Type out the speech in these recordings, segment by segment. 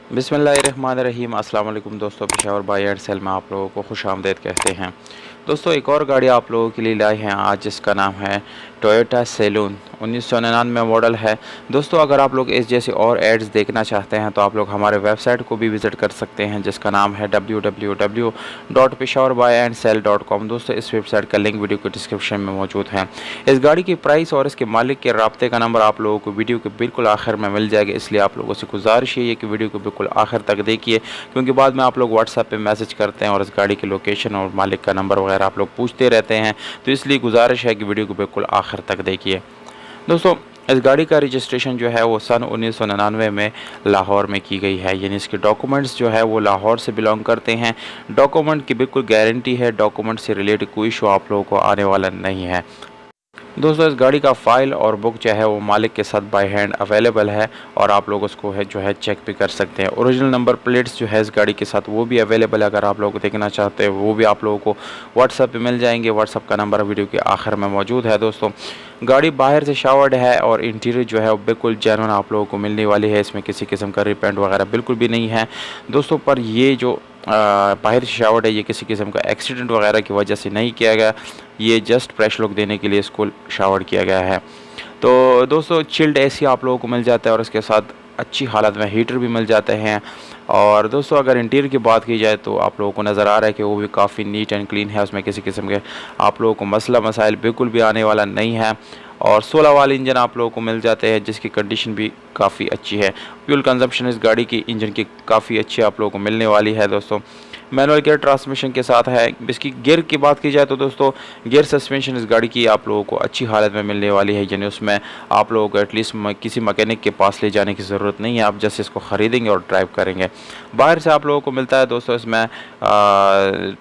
बिस्मिल्लाहिर्रहमानिर्रहीम। अस्सलाम वालेकुम दोस्तों, पेशावर बाय एंड सेल में आप लोगों को खुशामदीद कहते हैं। दोस्तों एक और गाड़ी आप लोगों के लिए लाए हैं आज, जिसका नाम है टोयोटा सैलून। 1999 मॉडल है। दोस्तों अगर आप लोग इस जैसी और एड्स देखना चाहते हैं तो आप लोग हमारे वेबसाइट को भी विज़िट कर सकते हैं, जिसका नाम है www.peshawarbuyandsell.com। दोस्तों इस वेबसाइट का लिंक वीडियो के डिस्क्रिप्शन में मौजूद है। इस गाड़ी की प्राइस और इसके मालिक के राब्ते का नंबर आप लोगों को वीडियो के बिल्कुल आखिर में मिल जाएगा, इसलिए आप लोगों से गुजारिश है कि वीडियो को बिल्कुल आखिर तक देखिए, क्योंकि बाद में आप लोग व्हाट्सएप पे मैसेज करते हैं और इस गाड़ी की लोकेशन और मालिक का नंबर वगैरह आप लोग पूछते रहते हैं, तो इसलिए गुजारिश है कि वीडियो को बिल्कुल आखिर तक देखिए। दोस्तों इस गाड़ी का रजिस्ट्रेशन जो है वो सन 1999 में लाहौर में की गई है, यानी इसके डॉक्यूमेंट्स जो है वो लाहौर से बिलोंग करते हैं। डॉक्यूमेंट की बिल्कुल गारंटी है, डॉक्यूमेंट से रिलेटेड कोई इशू आप लोगों को आने वाला नहीं है। दोस्तों इस गाड़ी का फ़ाइल और बुक जो है वो मालिक के साथ बाय हैंड अवेलेबल है और आप लोग उसको जो है चेक भी कर सकते हैं। ओरिजिनल नंबर प्लेट्स जो है इस गाड़ी के साथ वो भी अवेलेबल है, अगर आप लोग देखना चाहते हैं वो भी आप लोगों को व्हाट्सएप पे मिल जाएंगे। व्हाट्सएप का नंबर वीडियो के आखिर में मौजूद है। दोस्तों गाड़ी बाहर से शावर्ड है और इंटीरियर जो है वो बिल्कुल जेन्युइन आप लोगों को मिलने वाली है, इसमें किसी किस्म का रिपेंट वगैरह बिल्कुल भी नहीं है। दोस्तों पर ये जो बाहर से शावर्ड है ये किसी किस्म का एक्सीडेंट वगैरह की वजह से नहीं किया गया, ये जस्ट फ्रेश लुक देने के लिए इसको शावर किया गया है। तो दोस्तों चिल्ड एसी आप लोगों को मिल जाता है और इसके साथ अच्छी हालत में हीटर भी मिल जाते हैं। और दोस्तों अगर इंटीरियर की बात की जाए तो आप लोगों को नज़र आ रहा है कि वो भी काफ़ी नीट एंड क्लीन है, उसमें किसी किस्म के आप लोगों को मसला मसाइल बिल्कुल भी आने वाला नहीं है। और 16 वाले इंजन आप लोगों को मिल जाते हैं, जिसकी कंडीशन भी काफ़ी अच्छी है। फ्यूल कंजप्शन इस गाड़ी की इंजन की काफ़ी अच्छी आप लोगों को मिलने वाली है। दोस्तों मैनुअल गियर ट्रांसमिशन के साथ है। इसकी गियर की बात की जाए तो दोस्तों गियर सस्पेंशन इस गाड़ी की आप लोगों को अच्छी हालत में मिलने वाली है, यानी उसमें आप लोगों को एटलीस्ट किसी मैकेनिक के पास ले जाने की ज़रूरत नहीं है, आप जैसे इसको ख़रीदेंगे और ड्राइव करेंगे। बाहर से आप लोगों को मिलता है दोस्तों इसमें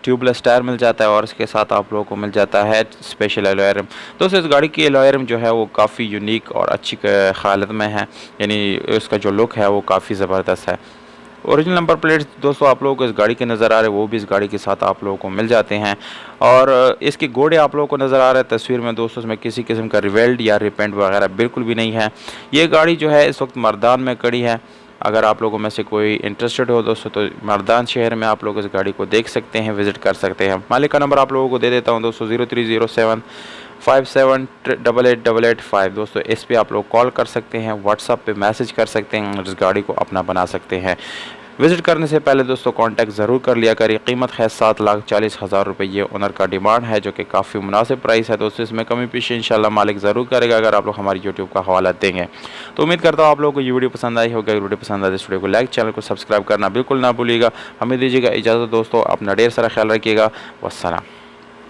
ट्यूबलेस टायर मिल जाता है और इसके साथ आप लोगों को मिल जाता है स्पेशल एलॉय रिम। दोस्तों इस गाड़ी की एलॉय रिम जो है वो काफ़ी यूनिक और अच्छी हालत में है, यानी इसका जो लुक है वो काफ़ी ज़बरदस्त है। ओरिजिनल नंबर प्लेट्स दोस्तों आप लोगों को इस गाड़ी के नज़र आ रहे हैं, वो भी इस गाड़ी के साथ आप लोगों को मिल जाते हैं। और इसके घोड़े आप लोगों को नज़र आ रहे हैं तस्वीर में। दोस्तों इसमें किसी किस्म का रिवेल्ड या रिपेंट वगैरह बिल्कुल भी नहीं है। ये गाड़ी जो है इस वक्त मर्दान में खड़ी है। अगर आप लोगों में से कोई इंटरेस्टेड हो दोस्तों तो मर्दान शहर में आप लोग इस गाड़ी को देख सकते हैं, विज़िट कर सकते हैं। मालिक का नंबर आप लोगों को दे देता हूँ दोस्तों, 0307578885। दोस्तों इस पे आप लोग कॉल कर सकते हैं, व्हाट्सएप पे मैसेज कर सकते हैं और इस गाड़ी को अपना बना सकते हैं। विज़िट करने से पहले दोस्तों कांटेक्ट ज़रूर कर लिया करिए। कीमत है 7,40,000 रुपये, ये ओनर का डिमांड है, जो कि काफ़ी मुनासिब प्राइस है। दोस्तों इसमें कमी पेशी इंशाल्लाह मालिक ज़रूर करेगा अगर आप लोग हमारी यूट्यूब का हवाला देंगे। तो उम्मीद करता हूँ आप लोगों को ये वीडियो पसंद आई होगी। वीडियो पसंद आए इस वीडियो को लाइक, चैनल को सब्सक्राइब करना बिल्कुल ना भूलिएगा। हमें दीजिएगा इजाज़त दोस्तों, अपना ढेर सारा ख्याल रखिएगा। वस्सलाम।